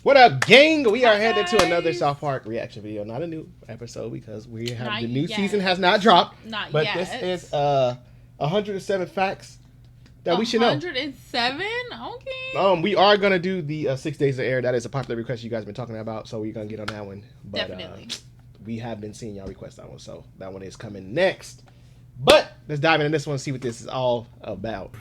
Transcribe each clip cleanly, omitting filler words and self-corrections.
What up, gang? We are headed to another South Park reaction video. Not a new episode because the new season has not dropped. Not but yet. This is 107 facts that we should know. 107? Okay. We are gonna do the 6 days of air. That is a popular request you guys been talking about, so we're gonna get on that one. But, definitely. We have been seeing y'all request that one, so that one is coming next. But let's dive into this one and see what this is all about.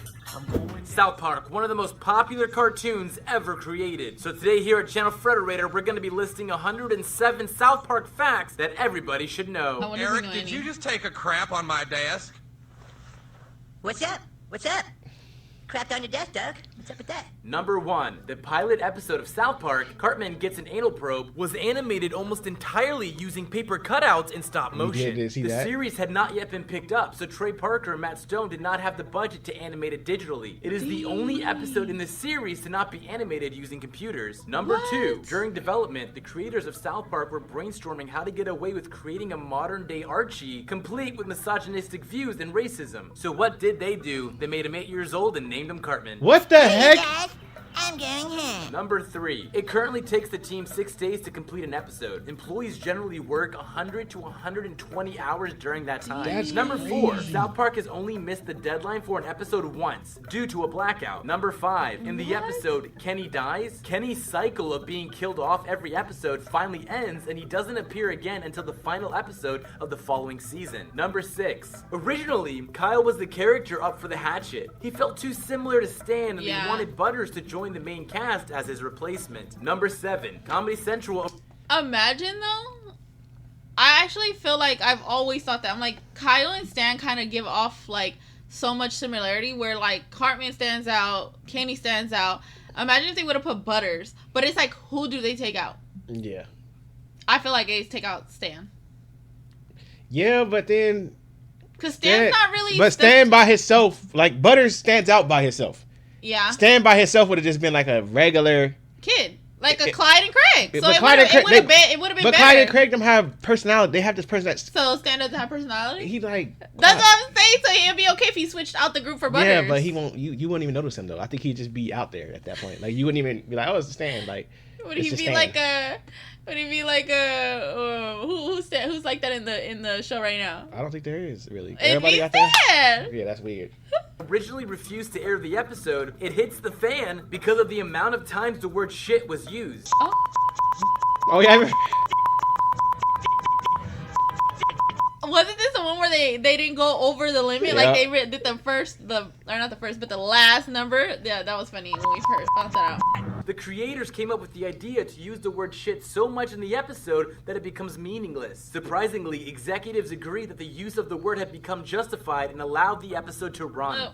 South Park, one of the most popular cartoons ever created. So today here at Channel Frederator, we're going to be listing 107 South Park facts that everybody should know. Eric, did you just take a crap on my desk? What's up? What's up? Crapped on your desk, Doug. What's up with that? Number 1, the pilot episode of South Park, Cartman Gets an Anal Probe, was animated almost entirely using paper cutouts in stop motion. Did see the that? series had not yet been picked up, so Trey Parker and Matt Stone did not have the budget to animate it digitally. It is the only episode in the series to not be animated using computers. Number 2, during development, the creators of South Park were brainstorming how to get away with creating a modern-day Archie, complete with misogynistic views and racism. So what did they do? They made him 8 years old and named him Cartman. What the Hey, heck? guys, I'm going home. Number 3, it currently takes the team 6 days to complete an episode. Employees generally work 100 to 120 hours during that time. That's Number 4, crazy. South Park has only missed the deadline for an episode once, due to a blackout. Number 5, in the episode Kenny Dies, Kenny's cycle of being killed off every episode finally ends and he doesn't appear again until the final episode of the following season. Number 6, originally, Kyle was the character up for the hatchet. He felt too similar to Stan and they wanted Butters to join the main cast as his replacement. Number 7, Comedy Central. Imagine though, I actually feel like I've always thought that. I'm like, Kyle and Stan kind of give off like so much similarity where like Cartman stands out, Kenny stands out. Imagine if they would have put Butters, but it's like, who do they take out? Yeah. I feel like they take out Stan. Yeah, but then Because Stan's not really... But Stan by himself, like Butters stands out by himself. Yeah. Stan by himself would have just been like a regular kid. Like a Clyde and Craig. So it would have been But better. Clyde and Craig them have personality. They have this personality. So Stan doesn't have personality? He like... That's what I'm saying. So he'd be okay if he switched out the group for Butters. Yeah, but he won't... You wouldn't even notice him though. I think he'd just be out there at that point. Like you wouldn't even be like, oh, it's Stan. Like... Would he be like a... Would he be like a... who's like that in the show right now? I don't think there is, really. Everybody out there? Yeah, that's weird. Originally refused to air the episode, it hits the fan because of the amount of times the word shit was used. Oh, yeah. Wasn't this the one where they didn't go over the limit? Yeah. Like they did the last number? Yeah, that was funny when we first found that out. The creators came up with the idea to use the word shit so much in the episode that it becomes meaningless. Surprisingly, executives agree that the use of the word had become justified and allowed the episode to run.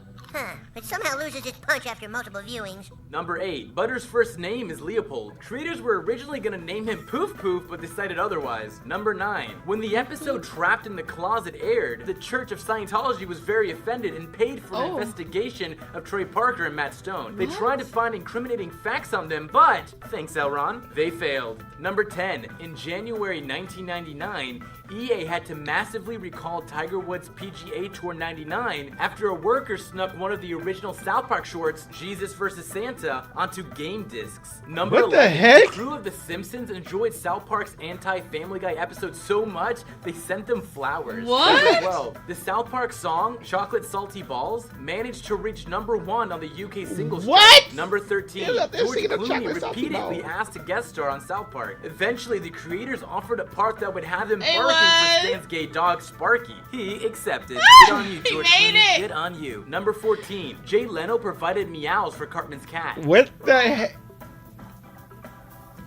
It somehow loses its punch after multiple viewings. Number 8, Butters' first name is Leopold. Creators were originally going to name him Poof Poof, but decided otherwise. Number 9, when the episode Trapped in the Closet aired, the Church of Scientology was very offended and paid for an investigation of Trey Parker and Matt Stone. They tried to find incriminating facts on them, but, thanks Elron, they failed. Number 10, in January 1999, EA had to massively recall Tiger Woods' PGA Tour 99 after a worker snuck one of the original South Park shorts, Jesus vs. Santa, onto game discs. Number What 11, the heck? the crew of The Simpsons enjoyed South Park's anti-Family Guy episode so much, they sent them flowers. What? Number 12, the South Park song, Chocolate Salty Balls, managed to reach number 1 on the UK singles chart. What? Number 13, He was out there George singing the Clooney Chocolate Salty repeatedly Balls. asked to guest star on South Park. Eventually, the creators offered a part that would have him Hey, barking for what? Stan's gay dog, Sparky. He accepted. Good on you, He George made Clooney. it. Good on you. Number 14, Jay Leno provided meows for Cartman's cat. What the heck?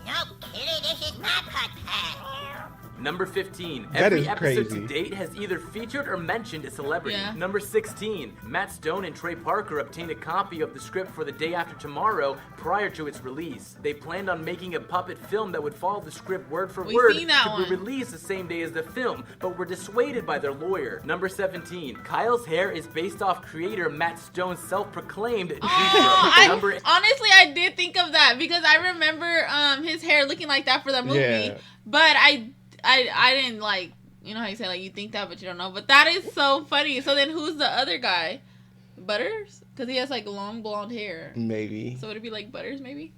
No, kitty, this is my podcast. Number 15. That Every is episode crazy. to date has either featured or mentioned a celebrity. Yeah. Number 16. Matt Stone and Trey Parker obtained a copy of the script for The Day After Tomorrow prior to its release. They planned on making a puppet film that would follow the script word for We've word seen that to one. be released the same day as the film, but were dissuaded by their lawyer. Number 17. Kyle's hair is based off creator Matt Stone's self-proclaimed G-Stro. Number Honestly, I did think of that because I remember his hair looking like that for the movie. Yeah. But I didn't like, you know how you say like you think that but you don't know. But that is so funny. So then who's the other guy? Butters? Because he has like long blonde hair. Maybe. So would it be like Butters maybe?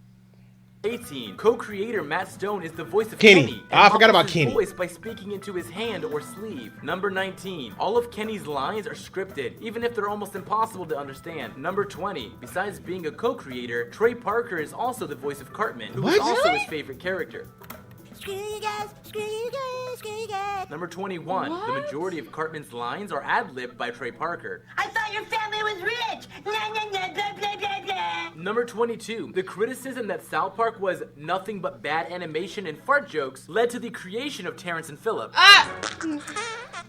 18. Co-creator Matt Stone is the voice of Kenny. Kenny. I forgot about muffles his Kenny. voice by speaking into his hand or sleeve. Number 19. All of Kenny's lines are scripted, even if they're almost impossible to understand. Number 20. Besides being a co-creator, Trey Parker is also the voice of Cartman, who is What? also Really? his favorite character. Screw you guys, screw you guys, screw you guys. Number 21. The What? majority of Cartman's lines are ad-libbed by Trey Parker. I thought your family was rich. Nah, nah, nah, blah, blah, blah, blah. Number 22. The criticism that South Park was nothing but bad animation and fart jokes led to the creation of Terrence and Phillip. Ah!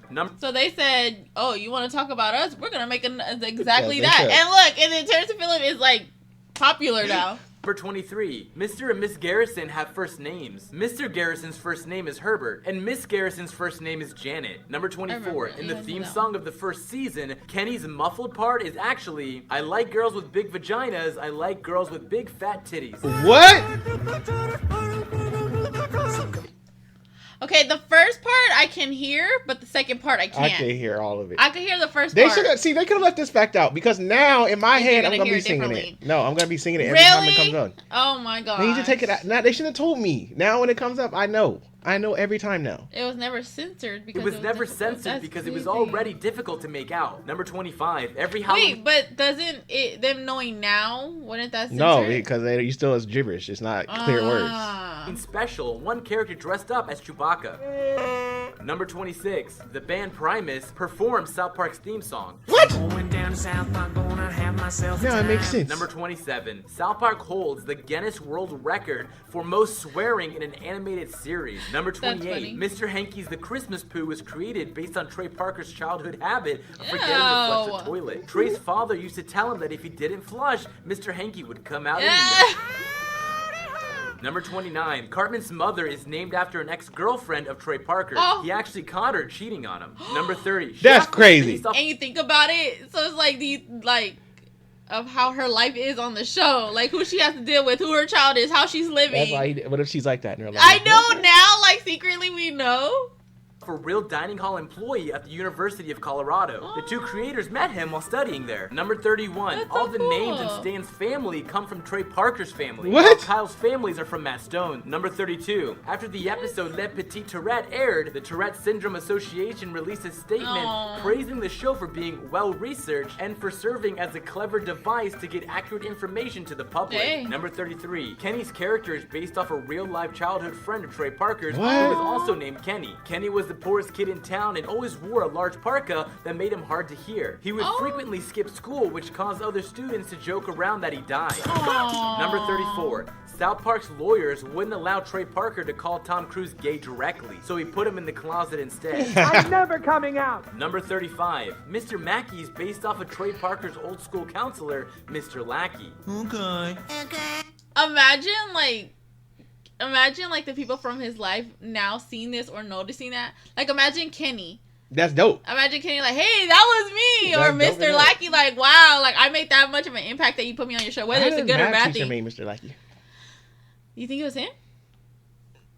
Number So they said, "Oh, you want to talk about us? We're gonna make exactly Yeah, they that." should. And look, and then Terrence and Phillip is like popular now. Number 23. Mr. and Miss Garrison have first names. Mr. Garrison's first name is Herbert, and Miss Garrison's first name is Janet. Number 24. remember. In the Yeah, I theme know. song of the first season, Kenny's muffled part is actually, I like girls with big vaginas, I like girls with big fat titties. What? Okay, the first part I can hear, but the second part I I can't. can hear all of it. I can hear the first They part. should have. See, they could have left this fact out because now in my And you're head I'm gonna gonna hear be it singing differently. it. No, I'm gonna be singing it every time it comes on. Oh my god. They need to take it out. Now they shouldn't have told me. Now when it comes up, I know. I know every time now. It was never censored because It was never difficult. censored That's because it was crazy. already difficult to make out. Number 25. Every Halloween. Wait, but doesn't it them knowing now? Wouldn't that censor No, it? because you still is gibberish. It's not clear words. Ah. Special, one character dressed up as Chewbacca. Number 26. The band Primus performs South Park's theme song. What? Going down south, I'm gonna have myself a Now it makes time. sense. Number 27. South Park holds the Guinness World Record for most swearing in an animated series. Number 28. funny. Mr. Hanky's The Christmas Poo was created based on Trey Parker's childhood habit of forgetting to flush Ew. the toilet. Trey's father used to tell him that if he didn't flush, Mr. Hanky would come out Yeah. eating him. Number 29. Cartman's mother is named after an ex-girlfriend of Trey Parker. Oh. He actually caught her cheating on him. Number 30. That's Chef was crazy. based off- And you think about it, so it's like of how her life is on the show, like who she has to deal with, who her child is, how she's living. That's why he did. What if she's like that in her life? I know now, like secretly we know. a real dining hall employee at the University of Colorado. The two creators met him while studying there. Number 31. That's All so the names in cool. Stan's family come from Trey Parker's family. What? While Kyle's families are from Matt Stone. Number 32. After the episode Le Petit Tourette aired, the Tourette Syndrome Association released a statement Aw. praising the show for being well-researched and for serving as a clever device to get accurate information to the public. Hey. Number 33. Kenny's character is based off a real-life childhood friend of Trey Parker's What? who is also named Kenny. Kenny was the poorest kid in town and always wore a large parka that made him hard to hear. He would Oh. frequently skip school, which caused other students to joke around that he died. Aw. Number 34. South Park's lawyers wouldn't allow Trey Parker to call Tom Cruise gay directly, so he put him in the closet instead. I'm never coming out. Number 35. Mr. Mackey is based off of Trey Parker's old school counselor, Mr. Lackey. Okay. Imagine like the people from his life now seeing this or noticing that. Like imagine Kenny. That's dope. Imagine Kenny like, hey, that was me. That's Or dope Mr. enough. Lackey like, wow, like I made that much of an impact that you put me on your show, whether How it's a did good or math bad teacher thing. mean Mr. Lackey? You think it was him?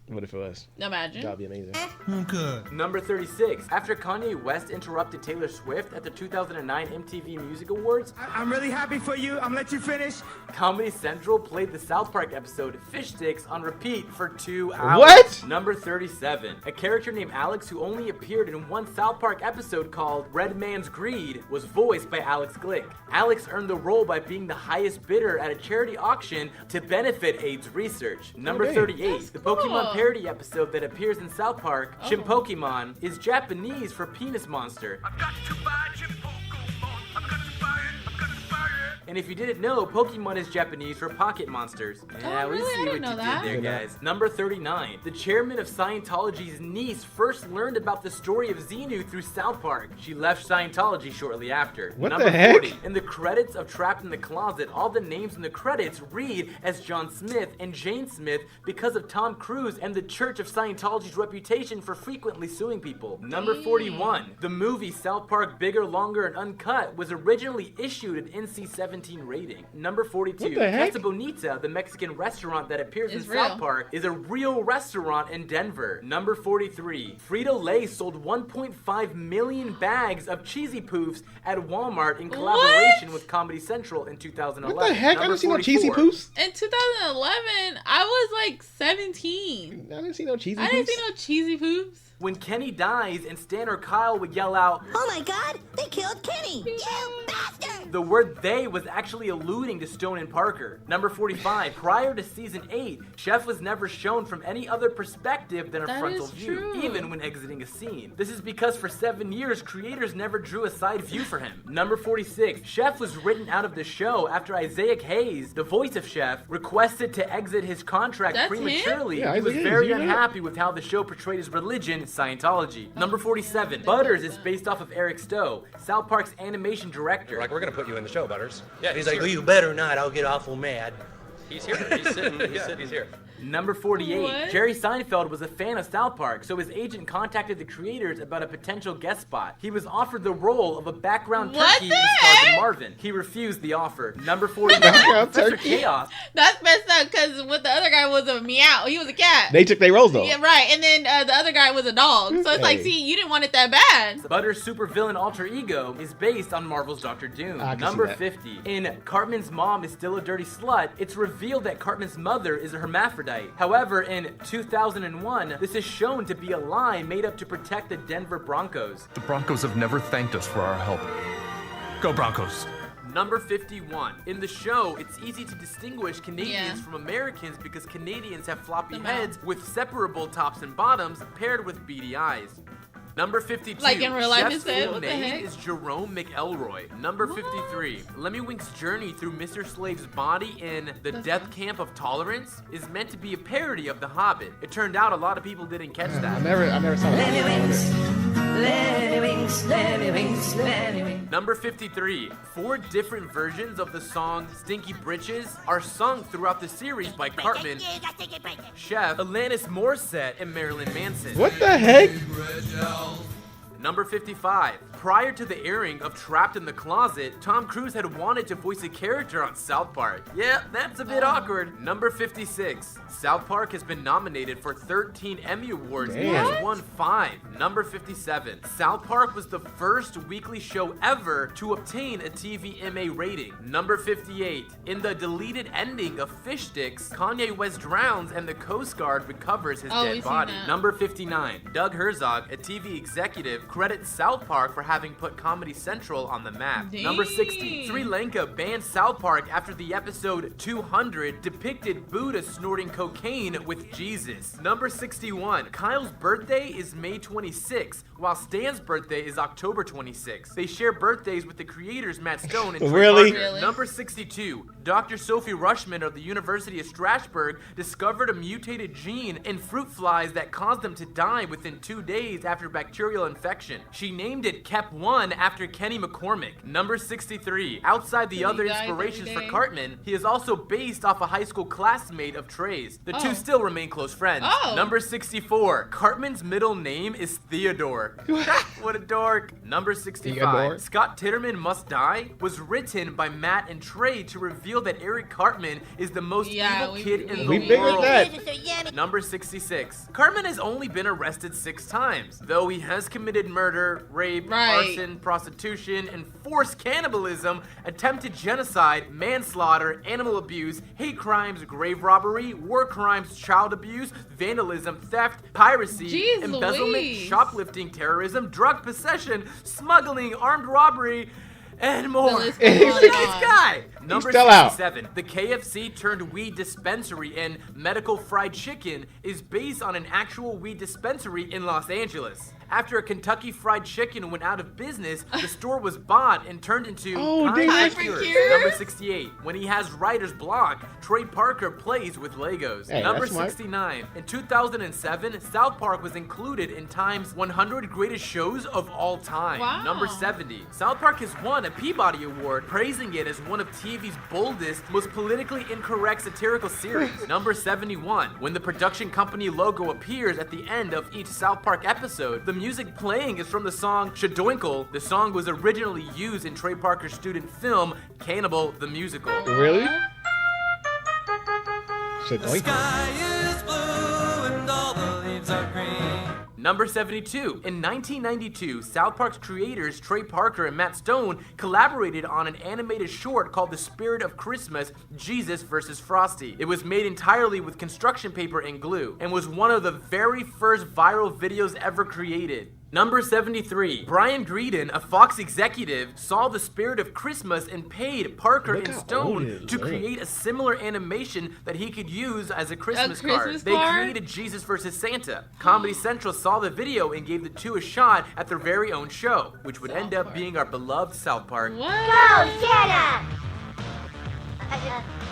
What if it was? Imagine. That'd be amazing. Okay. Number 36. After Kanye West interrupted Taylor Swift at the 2009 MTV Music Awards, I'm really happy for you. I'm gonna let you finish. Comedy Central played the South Park episode Fish Sticks on repeat for 2 hours. What? Number 37. A character named Alex who only appeared in one South Park episode called Red Man's Greed was voiced by Alex Glick. Alex earned the role by being the highest bidder at a charity auction to benefit AIDS research. Number Okay. 38. That's The cool. Pokemon parody episode that appears in South Park, Oh. Chimpokemon, is Japanese for penis monster. I've got to buy Jim Pokemon. I've got to buy it. I've got to buy it. And if you didn't know, Pokemon is Japanese for pocket monsters. Yeah, we really? I see didn't what know you that. did there, Yeah. guys. Number 39. The chairman of Scientology's niece first learned about the story of Xenu through South Park. She left Scientology shortly after. What Number the heck? 40. In the credits of Trapped in the Closet, all the names in the credits read as John Smith and Jane Smith because of Tom Cruise and the Church of Scientology's reputation for frequently suing people. Number 41. The movie South Park Bigger, Longer, and Uncut was originally issued an NC-17 17 rating. Number 42, What the heck? Casa Bonita, the Mexican restaurant that appears in It's real. South Park, is a real restaurant in Denver. Number 43, Frito-Lay sold 1.5 million bags of Cheesy Poofs at Walmart in collaboration with Comedy Central in 2011. What the heck? I Number didn't see no cheesy 44, poofs. In 2011, I was like 17. I didn't see no cheesy I didn't poofs. see no cheesy poops. When Kenny dies and Stan or Kyle would yell out, Oh my god, they killed Kenny! You bastard! the word they was actually alluding to Stone and Parker. Number 45, prior to season 8, Chef was never shown from any other perspective than a That frontal is view, true. even when exiting a scene. This is because for 7 years, creators never drew a side view for him. Number 46, Chef was written out of the show after Isaiah Hayes, the voice of Chef, requested to exit his contract That's prematurely. him? Yeah, He was Isaiah Hayes, very you know that? unhappy with how the show portrayed his religion, Scientology. Number 47, Butters is based off of Eric Stowe, South Park's animation director. Like, we're gonna put you in the show, Butters. Yeah, He's like, oh, you better not. I'll get awful mad. he's here. He's sitting. He's here. Number 48, What? Jerry Seinfeld was a fan of South Park, so his agent contacted the creators about a potential guest spot. He was offered the role of a background What turkey the in Sergeant heck? Marvin. He refused the offer. Number 49, Background Professor turkey? Chaos. That's messed up because what the other guy was a meow. He was a cat. They took their roles though. Yeah, right. And then the other guy was a dog. So it's like, Hey. see, you didn't want it that bad. Butter's supervillain alter ego is based on Marvel's Doctor Doom. I can see Number that. 50, in Cartman's mom is still a dirty slut, it's revealed that Cartman's mother is a hermaphrodite. However, in 2001, this is shown to be a lie made up to protect the Denver Broncos. The Broncos have never thanked us for our help. Go Broncos. Number 51. In the show, it's easy to distinguish Canadians Yeah. from Americans because Canadians have floppy The mouth. heads with separable tops and bottoms paired with beady eyes. Number 52. Like in real life Chef's instead? full What the name heck? is Jerome McElroy. Number 53. Lemmy Wink's journey through Mr. Slave's body in The Death Camp of Tolerance is meant to be a parody of The Hobbit. It turned out a lot of people didn't catch I that. never saw that. Lemmy Winks, Lemmy Winks, Lemmy Winks, Lemmy Winks. Number 53. 4 different versions of the song Stinky Britches are sung throughout the series by Cartman, Yeah, you got to break it. Chef, Alanis Morissette, and Marilyn Manson. What the heck? Number 55. Prior to the airing of Trapped in the Closet, Tom Cruise had wanted to voice a character on South Park. Yeah, that's a bit awkward. Number 56. South Park has been nominated for 13 Emmy Awards and Damn. has won 5. Number 57. South Park was the first weekly show ever to obtain a TVMA rating. Number 58. In the deleted ending of Fish Sticks, Kanye West drowns and the Coast Guard recovers his Oh, dead we've seen body. that. Number 59. Doug Herzog, a TV executive, credits South Park for having put Comedy Central on the map. Dang. Number 60. Sri Lanka banned South Park after the episode 200 depicted Buddha snorting cocaine with Jesus. Number 61. Kyle's birthday is May 26, while Stan's birthday is October 26. They share birthdays with the creators Matt Stone and Trey Really? Parker. Really? Number 62. Dr. Sophie Rushman of the University of Strasbourg discovered a mutated gene in fruit flies that caused them to die within 2 days after bacterial infection. She named it KEP1 after Kenny McCormick. Number 63. Outside the He other dies inspirations every for day. Cartman, he is also based off a high school classmate of Trey's. The two Oh. still remain close friends. Oh. Number 64. Cartman's middle name is Theodore. What a dork. Number 65. Theodore? Scott Titterman Must Die was written by Matt and Trey to reveal that Eric Cartman is the most Yeah, evil we- kid in We the figured world. that. This is so yummy. Number 66. Cartman has only been arrested 6 times, though he has committed murder, rape, Right. arson, prostitution, and forced cannibalism, attempted genocide, manslaughter, animal abuse, hate crimes, grave robbery, war crimes, child abuse, vandalism, theft, piracy, Jeez embezzlement, Louise. shoplifting, terrorism, drug possession, smuggling, armed robbery, and more. The list He's goes a on nice and on. guy. Number fell out. 67. The KFC turned weed dispensary and medical fried chicken is based on an actual weed dispensary in Los Angeles. After a Kentucky Fried Chicken went out of business, the store was bought and turned into Oh, Kind dang. for Kind for Cures. Cures? Number 68. When he has writer's block, Trey Parker plays with Legos. Hey, Number that's smart. 69. In 2007, South Park was included in Time's 100 Greatest Shows of All Time. Wow. Number 70. South Park has won a Peabody Award, praising it as one of TV's boldest, most politically incorrect satirical series. Number 71. When the production company logo appears at the end of each South Park episode, the music playing is from the song Shadoinkle. The song was originally used in Trey Parker's student film Cannibal the Musical. Really? The sky is blue and all the leaves are green. Number 72. In 1992, South Park's creators Trey Parker and Matt Stone collaborated on an animated short called The Spirit of Christmas, Jesus vs. Frosty. It was made entirely with construction paper and glue, and was one of the very first viral videos ever created. Number 73. Brian Greedon, a Fox executive, saw The Spirit of Christmas and paid Parker and Stone to create a similar animation that he could use as a Christmas card. They created Jesus vs. Santa. Comedy Central saw the video and gave the two a shot at their very own show, which would end up being our beloved South Park. Go, Santa!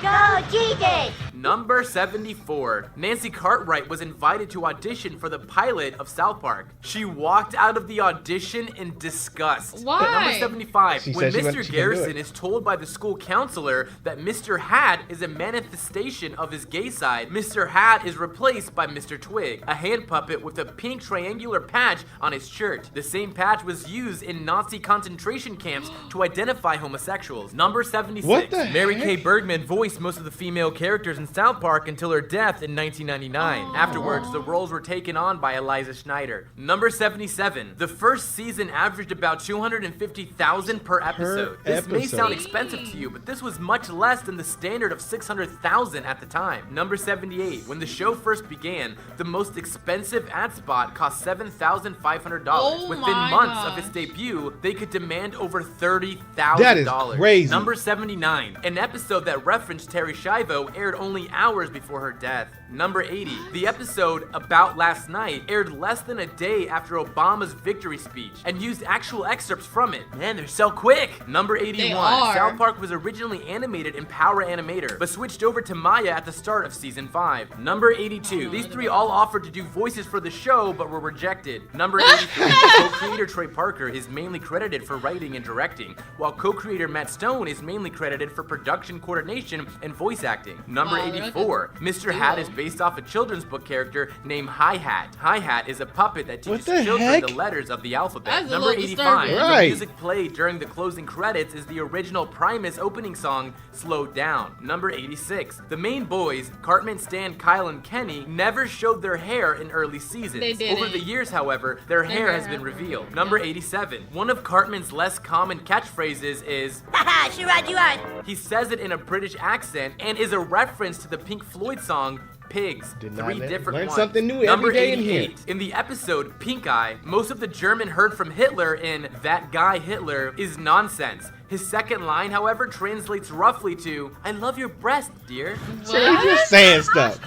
Go, Jesus! Number 74. Nancy Cartwright was invited to audition for the pilot of South Park. She walked out of the audition in disgust. Why? Number 75. She When said Mr. she Garrison is told by the school counselor that Mr. Hat is a manifestation of his gay side, Mr. Hat is replaced by Mr. Twig, a hand puppet with a pink triangular patch on his shirt. The same patch was used in Nazi concentration camps to identify homosexuals. Number 76. What the Mary heck? Kay Bergman voiced most of the female characters in South Park until her death in 1999. Afterwards, the roles were taken on by Eliza Schneider. Number 77. The first season averaged about 250,000 per episode. This may sound expensive to you, but this was much less than the standard of 600,000 at the time. Number 78. When the show first began, the most expensive ad spot cost $7,500. Oh Within my months gosh. of its debut, they could demand over $30,000. That is crazy. Number 79. An episode that referenced Terry Schiavo aired only hours before her death. Number 80. The episode About Last Night aired less than a day after Obama's victory speech and used actual excerpts from it. Man, they're so quick. Number 81. are. South Park was originally animated in Power Animator, but switched over to Maya at the start of season 5. Number 82. These three all offered to do voices for the show, but were rejected. Number 83. Co-creator Trey Parker is mainly credited for writing and directing, while co-creator Matt Stone is mainly credited for production coordination and voice acting. Number 84. Mr. Hat is based off a children's book character named Hi-Hat. Hi-Hat is a puppet that teaches the children heck? the letters of the alphabet. That's a Number little 85. disturbing. Right. The music played during the closing credits is the original Primus opening song, Slow Down. Number 86. The main boys, Cartman, Stan, Kyle, and Kenny, never showed their hair in early seasons. They didn't. Over the years, however, their hair has been revealed. Number 87. One of Cartman's less common catchphrases is, Haha, Sherrod, you are. he says it in a British accent and is a reference to the Pink Floyd song Pigs. Did not Three learn- different learn ones. something new every Number day in here. 88. In the episode Pink Eye, most of the German heard from Hitler in That Guy Hitler is nonsense. His second line, however, translates roughly to, I love your breast, dear. So he's just saying stuff.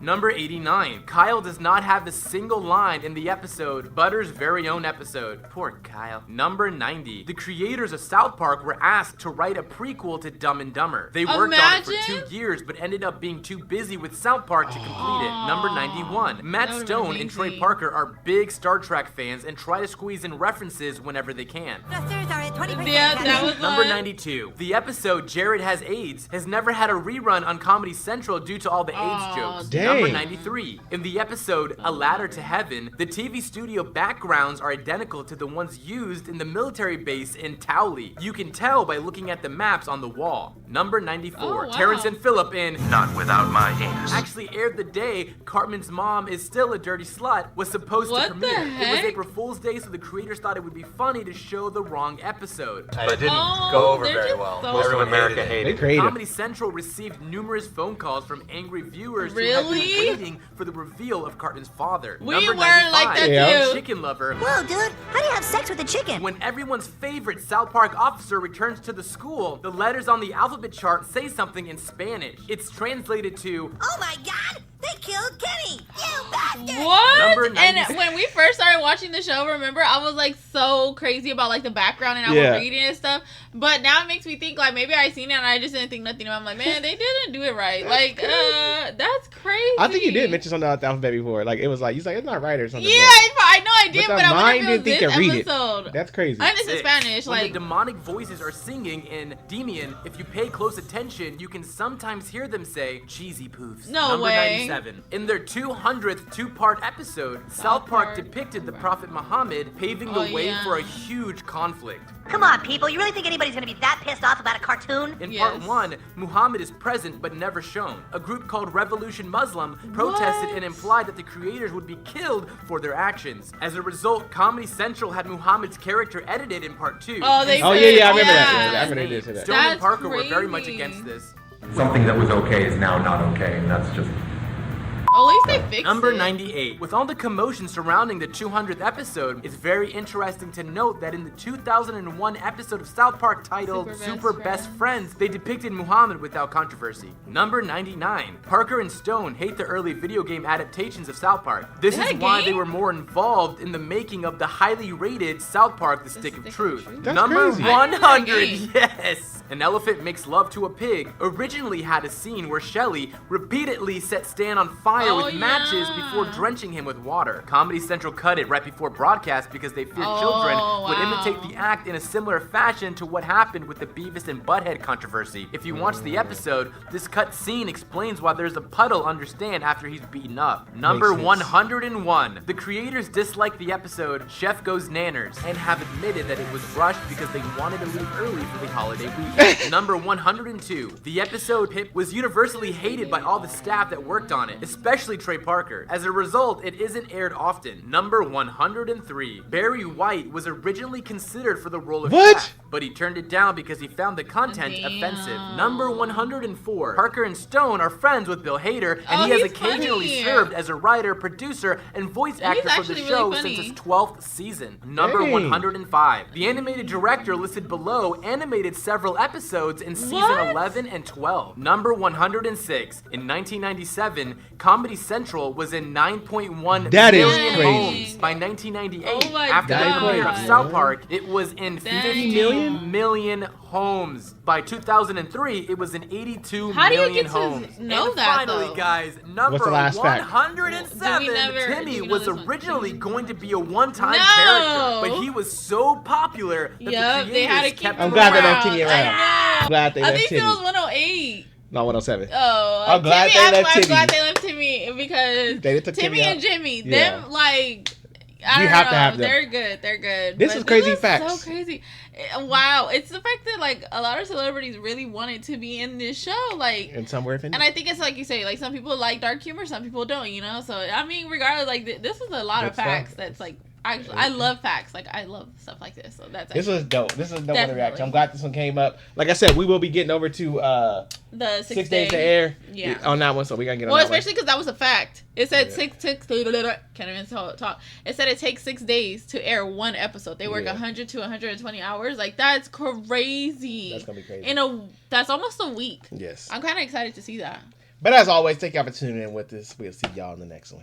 Number 89. Kyle does not have a single line in the episode, Butter's very own episode. Poor Kyle. Number 90. The creators of South Park were asked to write a prequel to Dumb and Dumber. They worked on it for Imagine. 2 years, but ended up being too busy with South Park to complete it. Number 91. Matt That would've been Stone and Trey amazing. Parker are big Star Trek fans and try to squeeze in references whenever they can. Thrusters are at 20%. Yeah, that was Number fun. 92. The episode Jared Has AIDS has never had a rerun on Comedy Central due to all the AIDS jokes. dang. Number 93. In the episode A Ladder to Heaven, the TV studio backgrounds are identical to the ones used in the military base in Towley. You can tell by looking at the maps on the wall. Number 94. Oh, wow. Terrence and Phillip in Not without my anus. actually aired the day Cartman's mom is still a dirty slut was supposed What to the premiere. It was heck? April Fool's Day, so the creators thought it would be funny to show the wrong episode. But it didn't Oh, go over they're very just well. so- Most of Everyone America They hated it. creative. Comedy Central received numerous phone calls from angry viewers who had Really? been waiting for the reveal of Cartman's father. We Number were like 95, that Yeah. too. Chicken Lover. Whoa, dude, how do you have sex with a chicken? When everyone's favorite South Park officer returns to the school, the letters on the alphabet chart say something in Spanish. It's translated to, Oh my god, they killed Kenny! You bastard! What? Number And 96. when we first started watching the show, remember, I was like so crazy about like the background and I Yeah. was reading and stuff. But now it makes me think like maybe I seen it and I just didn't think nothing of it. I'm like, man, they didn't do it right. Like, that's crazy. I think you did mention something about the alphabet before. Like it was like, he's like, it's not right or something. Yeah, I know I did, But but the I wonder mind if it was didn't think this to read it. episode. That's crazy. I think it's in Spanish. When Like, the demonic voices are singing in Demian, if you pay close attention, you can sometimes hear them say cheesy poofs. No Number way. 97. In their 200th two-part episode, South Park depicted the Prophet Muhammad paving the way for a huge conflict. Come on, people. You really think anybody's gonna be that pissed off about a cartoon? In part 1, Muhammad is present but never shown. A group called Revolution Muslim protested and implied that the creators would be killed for their actions. As a result, Comedy Central had Muhammad's character edited in part 2. Oh, they Oh, said- yeah, I remember that. yeah. Yeah, I remember they did say that. Stone and That's Parker were very much crazy. against this. Something that was okay is now not okay, and that's just... At least they fixed Number it. 98. With all the commotion surrounding the 200th episode, it's very interesting to note that in the 2001 episode of South Park titled Super Best Friends, they depicted Muhammad without controversy. Number 99. Parker and Stone hate the early video game adaptations of South Park. This Is that is a why game? they were more involved in the making of the highly rated South Park The Stick of Truth. That's Number crazy. I didn't know that 100. game. Yes! An elephant makes love to a pig originally had a scene where Shelley repeatedly set Stan on fire Oh, with matches before drenching him with water. Comedy Central cut it right before broadcast because they feared children would wow. imitate the act in a similar fashion to what happened with the Beavis and Butthead controversy. If you watch the episode, this cut scene explains why there's a puddle under Stan after he's beaten up. Number sense. 101. The creators disliked the episode Chef Goes Nanners and have admitted that it was rushed because they wanted to leave early for the holiday weekend. Number 102. The episode Pip was universally hated by all the staff that worked on it, especially Trey Parker. As a result, it isn't aired often. Number 103. Barry White was originally considered for the role of What? Shaft, but he turned it down because he found the content Damn. offensive. Number 104. Parker and Stone are friends with Bill Hader, and Oh, he has he's occasionally funny. served as a writer, producer, and voice He's actor for the actually show really since funny. its 12th season. Number Dang. 105. The animated director listed below animated several episodes in season What? 11 and 12. Number 106. In 1997, Comedy Central was in 9.1 That is million crazy. homes. By 1998, Oh my after the God. premiere of South Park, it was in Dang. 50 million homes. By 2003, it was in 82 How do you million get to homes. know and that, finally, though? guys, number What's the last fact? 107. Do we never- do Timmy we know was this one? originally going to be a one-time No. character, but he was so popular that Yup, the they had to creators keep kept him I'm glad they around. left Timmy around. I know. I'm glad they I left think Timmy. it was 108. No, 107. Oh, I'm glad Timmy, they left I'm Timmy. glad they left Timmy because They took Timmy Timmy and out. Jimmy, Yeah. them like I You don't have know, to have them. they're good. They're good. This But is crazy was facts. So crazy. Wow, it's the fact that like a lot of celebrities really wanted to be in this show, like. And somewhere offended. And I think it's like you say, like some people like dark humor, some people don't, you know. So I mean, regardless, like this is a lot of Good stuff. facts. That's like actually, I love facts. Like I love stuff like this. So that's This actually, was dope. This is a dope Definitely. reaction. I'm glad this one came up. Like I said, we will be getting over to the 6 days to air Yeah. on that one, so we gotta get on Well, that one. especially because that was a fact. It said Yeah. can't even talk. It said it takes 6 days to air one episode. They work Yeah. 100 to 120 hours. Like that's crazy. That's gonna be crazy. That's almost a week. Yes. I'm kind of excited to see that. But as always, thank y'all for tuning in with us. We'll see y'all in the next one.